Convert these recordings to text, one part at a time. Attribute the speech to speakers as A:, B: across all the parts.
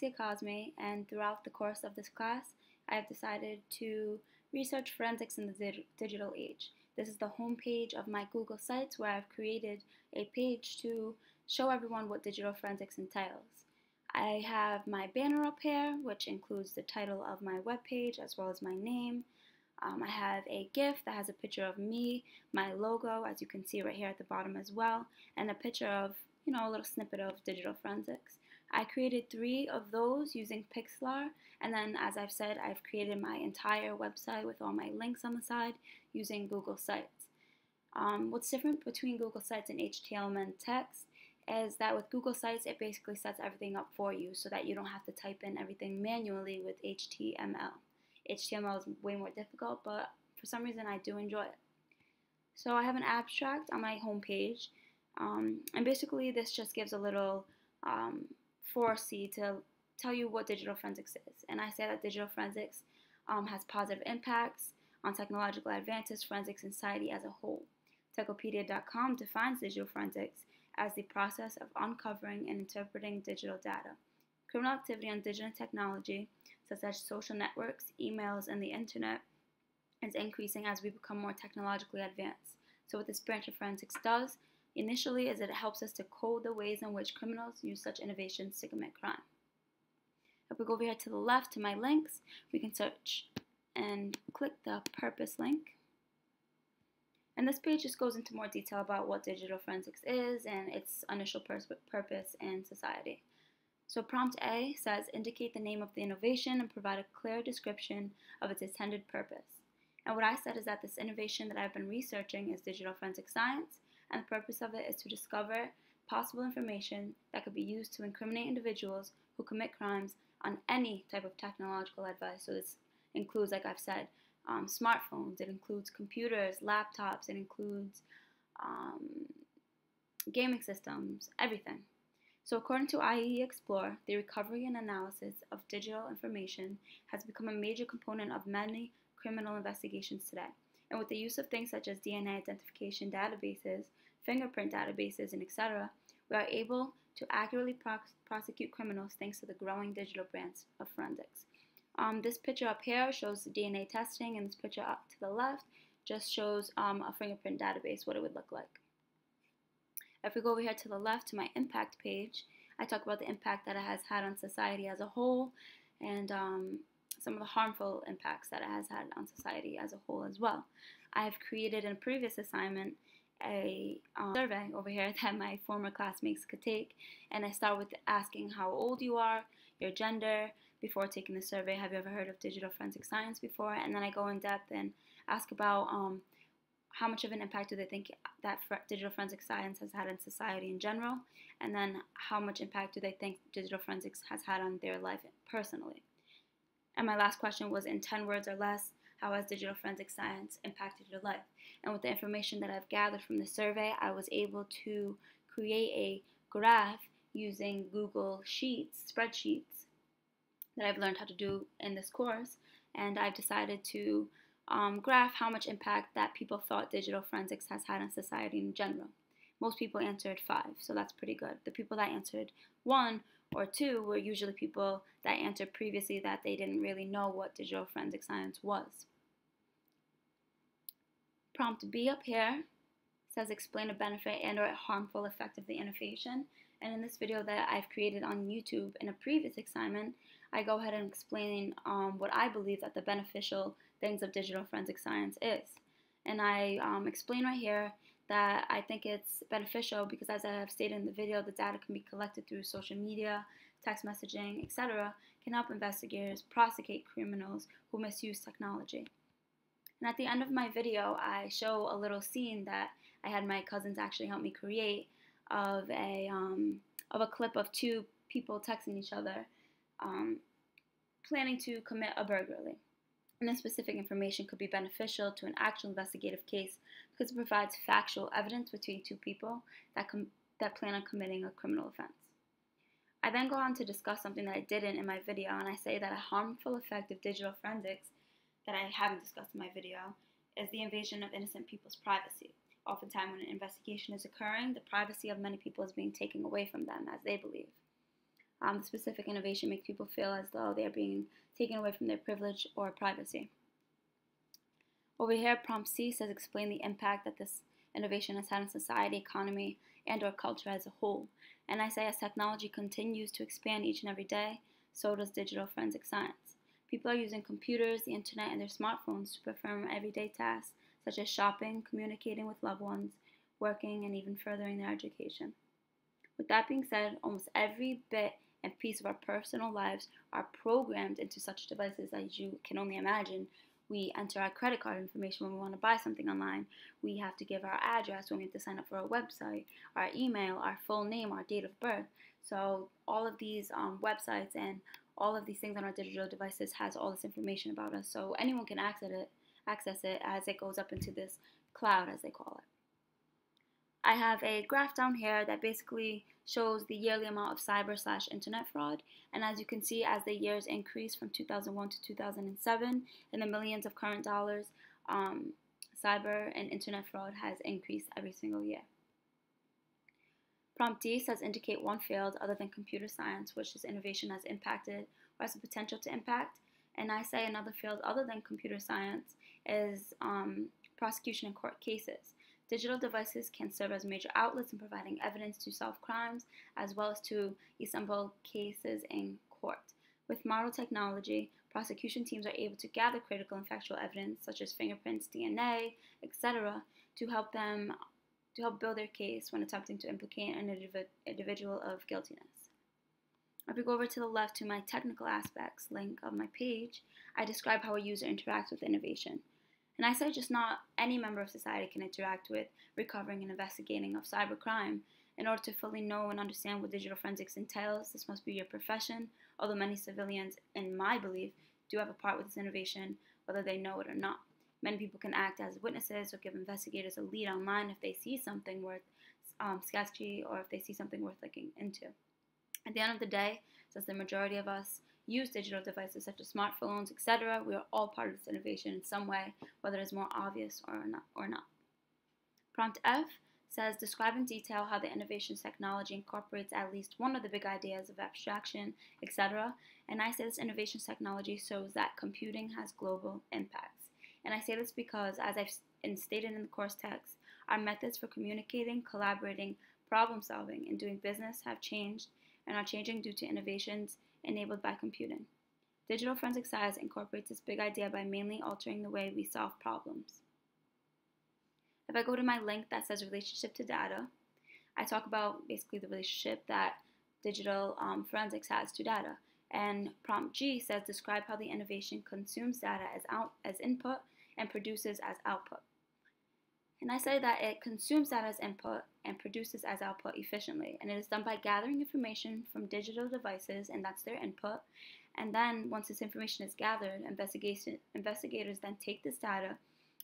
A: Alexia Cosme, and throughout the course of this class, I have decided to research forensics in the digital age. This is the homepage of my Google Sites, where I've created a page to show everyone what digital forensics entails. I have my banner up here, which includes the title of my webpage as well as my name. I have a GIF that has a picture of me, my logo, as you can see right here at the bottom as well, and a picture of, a little snippet of digital forensics. I created 3 of those using Pixlr, and then, as I've said, I've created my entire website with all my links on the side using Google Sites. What's different between Google Sites and HTML and text is that with Google Sites, it basically sets everything up for you so that you don't have to type in everything manually with HTML. HTML is way more difficult, but for some reason I do enjoy it. So I have an abstract on my homepage, and basically this just gives a little 4C to tell you what digital forensics is. And I say that digital forensics has positive impacts on technological advances, forensic society as a whole. Techopedia.com defines digital forensics as the process of uncovering and interpreting digital data. Criminal activity on digital technology, such as social networks, emails, and the internet, is increasing as we become more technologically advanced. So what this branch of forensics does initially is that it helps us to code the ways in which criminals use such innovations to commit crime. If we go over here to the left to my links, we can search and click the purpose link. And this page just goes into more detail about what digital forensics is and its initial purpose in society. So prompt A says, indicate the name of the innovation and provide a clear description of its intended purpose. And what I said is that this innovation that I've been researching is digital forensic science, and the purpose of it is to discover possible information that could be used to incriminate individuals who commit crimes on any type of technological device. So this includes, like I've said, smartphones, it includes computers, laptops, it includes gaming systems, everything. So according to IE Explorer, the recovery and analysis of digital information has become a major component of many criminal investigations today. And with the use of things such as DNA identification databases, fingerprint databases, and etc., we are able to accurately prosecute criminals thanks to the growing digital branch of forensics. This picture up here shows the DNA testing, and this picture up to the left just shows a fingerprint database, what it would look like. If we go over here to the left to my impact page, I talk about the impact that it has had on society as a whole, and some of the harmful impacts that it has had on society as a whole as well. I have created in a previous assignment a survey over here that my former classmates could take, and I start with asking how old you are, your gender. Before taking the survey, have you ever heard of digital forensic science before? And then I go in depth and ask about how much of an impact do they think that digital forensic science has had in society in general, and then how much impact do they think digital forensics has had on their life personally. And my last question was, in 10 words or less, how has digital forensic science impacted your life? And with the information that I've gathered from the survey, I was able to create a graph using Google Sheets, spreadsheets, that I've learned how to do in this course, and I've decided to graph how much impact that people thought digital forensics has had on society in general. Most people answered 5, so that's pretty good. The people that answered 1 or 2 were usually people that answered previously that they didn't really know what digital forensic science was. Prompt B up here says explain a benefit and or a harmful effect of the innovation. And in this video that I've created on YouTube in a previous assignment, I go ahead and explain what I believe that the beneficial things of digital forensic science is. And I explain right here that I think it's beneficial because, as I have stated in the video, the data can be collected through social media, text messaging, etc., can help investigators prosecute criminals who misuse technology. And at the end of my video, I show a little scene that I had my cousins actually help me create of a clip of 2 people texting each other, planning to commit a burglary. And this specific information could be beneficial to an actual investigative case because it provides factual evidence between 2 people that plan on committing a criminal offense. I then go on to discuss something that I didn't in my video, and I say that a harmful effect of digital forensics that I haven't discussed in my video is the invasion of innocent people's privacy. Oftentimes when an investigation is occurring, the privacy of many people is being taken away from them, as they believe. The specific innovation makes people feel as though they are being taken away from their privilege or privacy. Over here, prompt C says explain the impact that this innovation has had on society, economy, and or culture as a whole. And I say as technology continues to expand each and every day, so does digital forensic science. People are using computers, the internet, and their smartphones to perform everyday tasks such as shopping, communicating with loved ones, working, and even furthering their education. With that being said, almost every bit and piece of our personal lives are programmed into such devices as you can only imagine. We enter our credit card information when we want to buy something online. We have to give our address when we have to sign up for a website, our email, our full name, our date of birth. So all of these websites and all of these things on our digital devices has all this information about us. So anyone can access it as it goes up into this cloud, as they call it. I have a graph down here that basically shows the yearly amount of cyber/internet fraud, and as you can see, as the years increase from 2001 to 2007 in the millions of current dollars, cyber and internet fraud has increased every single year. Prompt D says indicate one field other than computer science which this innovation has impacted or has the potential to impact, and I say another field other than computer science is prosecution in court cases. Digital devices can serve as major outlets in providing evidence to solve crimes as well as to assemble cases in court. With modern technology, prosecution teams are able to gather critical and factual evidence such as fingerprints, DNA, etc. to help build their case when attempting to implicate an individual of guiltiness. If we go over to the left to my technical aspects link of my page, I describe how a user interacts with innovation. And I say just not any member of society can interact with recovering and investigating of cybercrime. In order to fully know and understand what digital forensics entails, this must be your profession, although many civilians, in my belief, do have a part with this innovation, whether they know it or not. Many people can act as witnesses or give investigators a lead online if they see something worth sketchy or if they see something worth looking into. At the end of the day, since the majority of us use digital devices such as smartphones, etc., we are all part of this innovation in some way, whether it's more obvious or not. Prompt F says describe in detail how the innovation's technology incorporates at least one of the big ideas of abstraction, etc. And I say this innovation's technology shows that computing has global impacts. And I say this because, as I've stated in the course text, our methods for communicating, collaborating, problem solving, and doing business have changed and are changing due to innovations enabled by computing. Digital forensic science incorporates this big idea by mainly altering the way we solve problems. If I go to my link that says relationship to data, I talk about basically the relationship that digital forensics has to data. And prompt G says describe how the innovation consumes data as input and produces as output. And I say that it consumes data as input and produces as output efficiently. And it is done by gathering information from digital devices, and that's their input. And then once this information is gathered, investigators then take this data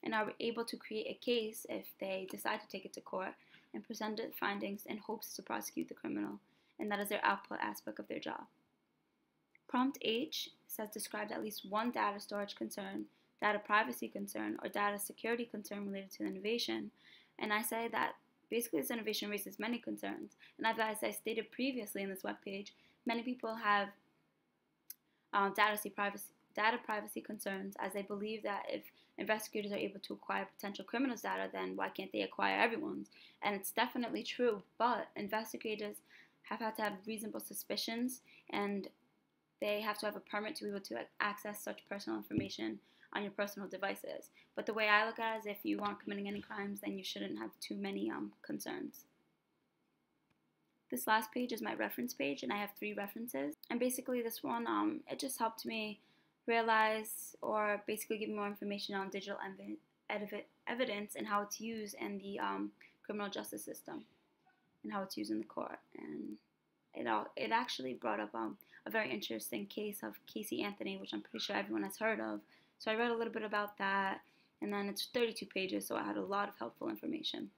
A: and are able to create a case if they decide to take it to court and present the findings in hopes to prosecute the criminal. And that is their output aspect of their job. Prompt H says describe at least one data storage concern, data privacy concern, or data security concern related to the innovation. And I say that basically this innovation raises many concerns. And as I stated previously in this webpage, many people have data privacy concerns, as they believe that if investigators are able to acquire potential criminals' data, then why can't they acquire everyone's? And it's definitely true, but investigators have had to have reasonable suspicions, and they have to have a permit to be able to access such personal information on your personal devices. But the way I look at it is if you aren't committing any crimes, then you shouldn't have too many concerns. This last page is my reference page, and I have 3 references. And basically this one, it just helped me realize or basically give me more information on digital evidence and how it's used in the criminal justice system and how it's used in the court. And it actually brought up a very interesting case of Casey Anthony, which I'm pretty sure everyone has heard of. So I read a little bit about that, and then it's 32 pages, so I had a lot of helpful information.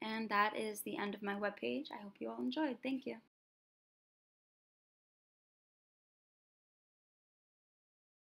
A: And that is the end of my webpage. I hope you all enjoyed. Thank you.